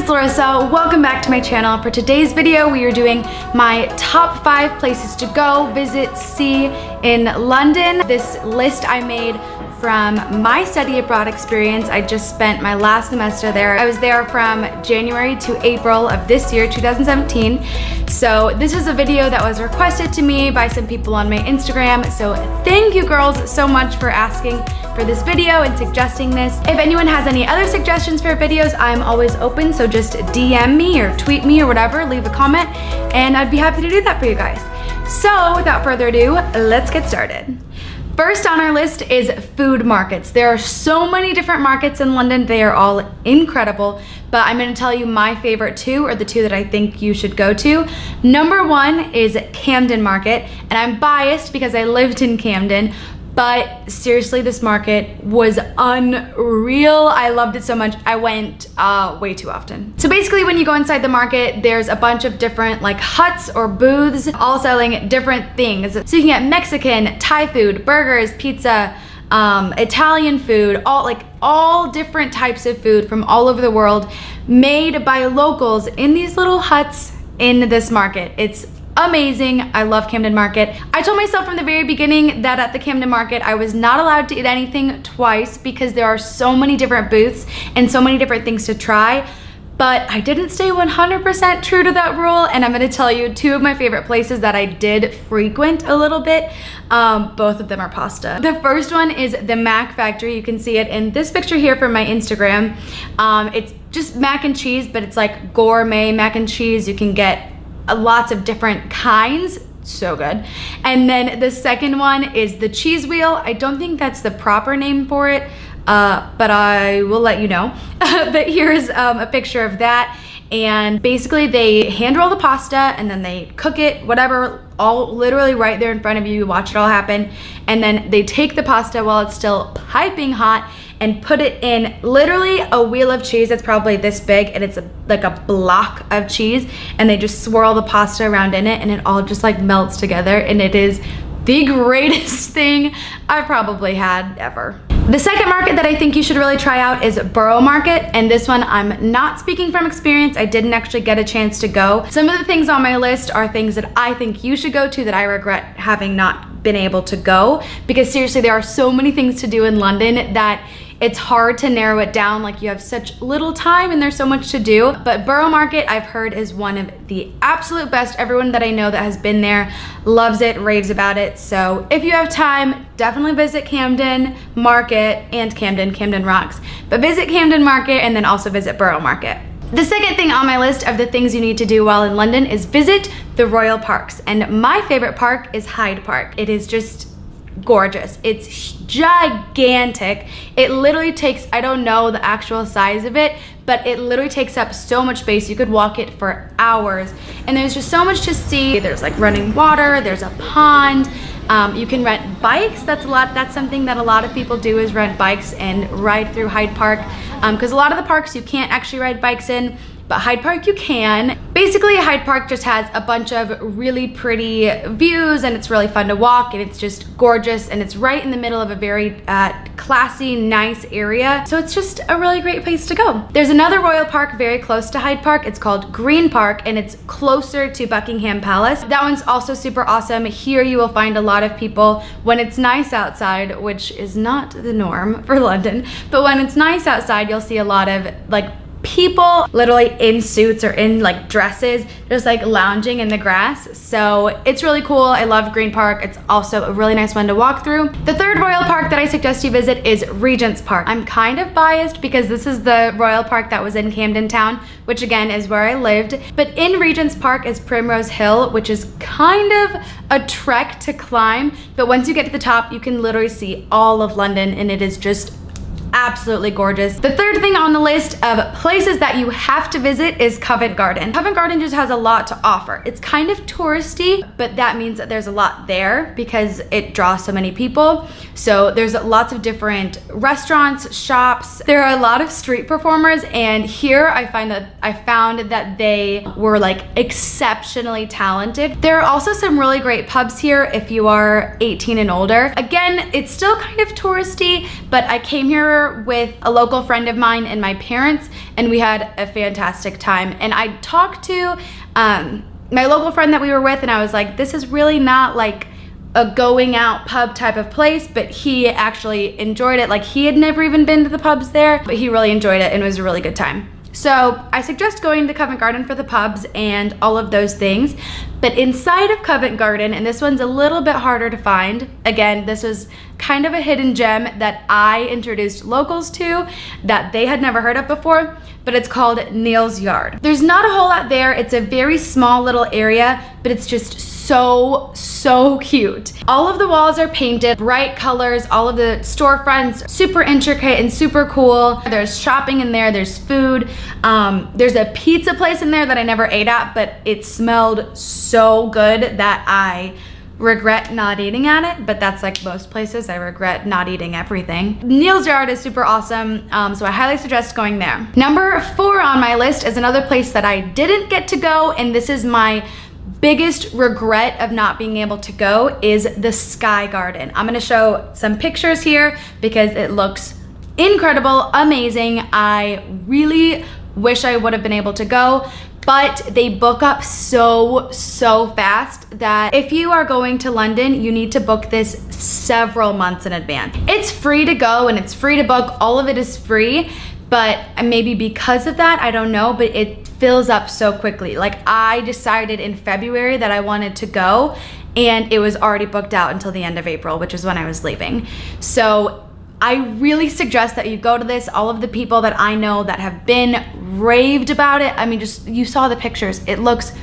it's Larissa. Welcome back to my channel. For today's video, we are doing my top 5 places to go, visit, see in London. This list I made from my study abroad experience. I just spent my last semester there. I was there from January to April of this year, 2017. So this is a video that was requested to me by some people on my Instagram. So thank you girls so much for asking for this video and suggesting this. If anyone has any other suggestions for videos, I'm always open. So just DM me or tweet me or whatever, leave a comment, and I'd be happy to do that for you guys. So without further ado, let's get started. First on our list is food markets. There are so many different markets in London. They are all incredible, but I'm gonna tell you my favorite 2, or the 2 that I think you should go to. Number 1 is Camden Market, and I'm biased because I lived in Camden, but seriously, this market was unreal. I loved it so much. I went way too often. So basically, when you go inside the market, there's a bunch of different like huts or booths, all selling different things. So you can get Mexican, Thai food, burgers, pizza, Italian food, all different types of food from all over the world, made by locals in these little huts in this market. It's amazing. I love Camden Market. I told myself from the very beginning that at the Camden Market, I was not allowed to eat anything twice because there are so many different booths and so many different things to try. But I didn't stay 100% true to that rule, and I'm gonna tell you 2 of my favorite places that I did frequent a little bit. Both of them are pasta. The first one is the Mac Factory. You can see it in this picture here from my Instagram. It's just mac and cheese, but it's like gourmet mac and cheese. You can get lots of different kinds. So good. And then the second one is the cheese wheel. I don't think that's the proper name for it, but I will let you know. But here's a picture of that. And basically they hand roll the pasta and then they cook it, whatever, all literally right there in front of you. You watch it all happen. And then they take the pasta while it's still piping hot and put it in literally a wheel of cheese that's probably this big, and it's like a block of cheese, and they just swirl the pasta around in it, and it all just like melts together, and it is the greatest thing I've probably had ever. The second market that I think you should really try out is Borough Market, and this one I'm not speaking from experience. I didn't actually get a chance to go. Some of the things on my list are things that I think you should go to that I regret having not been able to go, because seriously, there are so many things to do in London that it's hard to narrow it down. Like, you have such little time and there's so much to do. But Borough Market, I've heard, is one of the absolute best. Everyone that I know that has been there loves it, raves about it. So if you have time, definitely visit Camden Market and Camden rocks. But visit Camden Market and then also visit Borough Market. The second thing on my list of the things you need to do while in London is visit the Royal Parks. And my favorite park is Hyde Park. It is just gorgeous. It's gigantic. It literally takes, I don't know the actual size of it, but it literally takes up so much space. You could walk it for hours, and there's just so much to see. There's like running water, there's a pond. You can rent bikes. That's something that a lot of people do, is rent bikes and ride through Hyde Park, because a lot of the parks you can't actually ride bikes in, but Hyde Park you can. Basically, Hyde Park just has a bunch of really pretty views, and it's really fun to walk, and it's just gorgeous, and it's right in the middle of a very classy, nice area. So it's just a really great place to go. There's another Royal Park very close to Hyde Park. It's called Green Park, and it's closer to Buckingham Palace. That one's also super awesome. Here you will find a lot of people when it's nice outside, which is not the norm for London, but when it's nice outside, you'll see a lot of like people literally in suits or in like dresses, just like lounging in the grass. So it's really cool. I love Green Park. It's also a really nice one to walk through. The third Royal Park that I suggest you visit is Regent's Park. I'm kind of biased because this is the Royal Park that was in Camden Town, which again is where I lived. But in Regent's Park is Primrose Hill, which is kind of a trek to climb. But once you get to the top, you can literally see all of London, and it is just absolutely gorgeous. The third thing on the list of places that you have to visit is Covent Garden. Covent Garden just has a lot to offer. It's kind of touristy, but that means that there's a lot there because it draws so many people. So there's lots of different restaurants, shops. There are a lot of street performers, and here I found that they were like exceptionally talented. There are also some really great pubs here if you are 18 and older. Again, it's still kind of touristy, but I came here over with a local friend of mine and my parents, and we had a fantastic time. And I talked to my local friend that we were with, and I was like, this is really not like a going out pub type of place, but he actually enjoyed it. Like, he had never even been to the pubs there, but he really enjoyed it and it was a really good time. So I suggest going to Covent Garden for the pubs and all of those things. But inside of Covent Garden, and this one's a little bit harder to find, again, this was kind of a hidden gem that I introduced locals to that they had never heard of before, but it's called Neil's Yard. There's not a whole lot there. It's a very small little area, but it's just so cute. All of the walls are painted, bright colors, all of the storefronts, super intricate and super cool. There's shopping in there, there's food. There's a pizza place in there that I never ate at, but it smelled so good that I regret not eating at it, but that's like most places, I regret not eating everything. Neil's Yard is super awesome, so I highly suggest going there. Number 4 on my list is another place that I didn't get to go, and this is my biggest regret of not being able to go, is the Sky Garden. I'm gonna show some pictures here because it looks incredible, amazing. I really wish I would have been able to go, but they book up so fast that if you are going to London, you need to book this several months in advance. It's free to go and it's free to book, all of it is free, but maybe because of that, I don't know, but it fills up so quickly. Like, I decided in February that I wanted to go, and it was already booked out until the end of April, which is when I was leaving. So I really suggest that you go to this. All of the people that I know that have been raved about it, I mean, just, you saw the pictures, it looks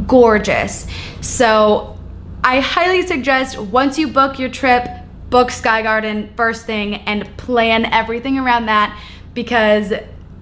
gorgeous. So I highly suggest, once you book your trip, book Sky Garden first thing and plan everything around that, because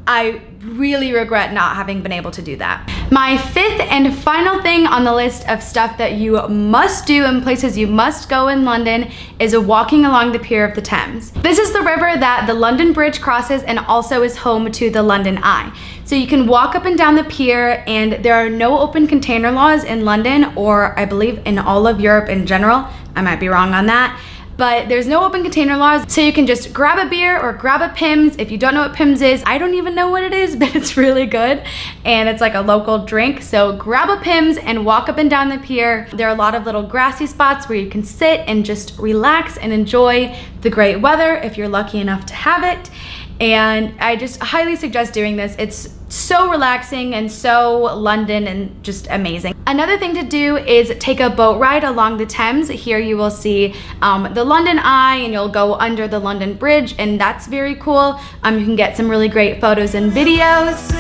I really regret not having been able to do that. My 5th and final thing on the list of stuff that you must do and places you must go in London is walking along the pier of the Thames. This is the river that the London Bridge crosses and also is home to the London Eye. So you can walk up and down the pier, and there are no open container laws in London, or I believe in all of Europe in general. I might be wrong on that. But there's no open container laws, so you can just grab a beer or grab a Pimm's. If you don't know what Pimm's is, I don't even know what it is, but it's really good, and it's like a local drink. So grab a Pimm's and walk up and down the pier. There are a lot of little grassy spots where you can sit and just relax and enjoy the great weather if you're lucky enough to have it. And I just highly suggest doing this. It's so relaxing and so London and just amazing. Another thing to do is take a boat ride along the Thames. Here you will see the London Eye, and you'll go under the London Bridge, and that's very cool. You can get some really great photos and videos.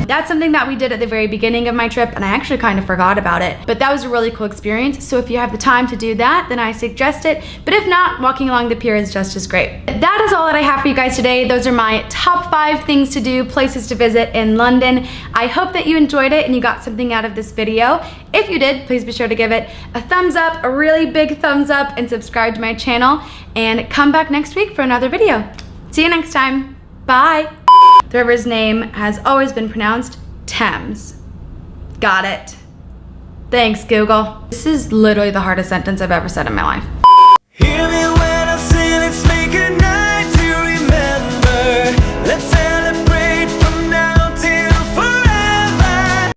That's something that we did at the very beginning of my trip, and I actually kind of forgot about it, but that was a really cool experience. So if you have the time to do that, then I suggest it. But if not, walking along the pier is just as great. That is all that I have for you guys today. Those are my top 5 things to do, places to visit in London. I hope that you enjoyed it and you got something out of this video. If you did, please be sure to give it a thumbs up, a really big thumbs up, and subscribe to my channel, and come back next week for another video. See you next time. Bye. The river's name has always been pronounced Thames. Got it. Thanks, Google. This is literally the hardest sentence I've ever said in my life.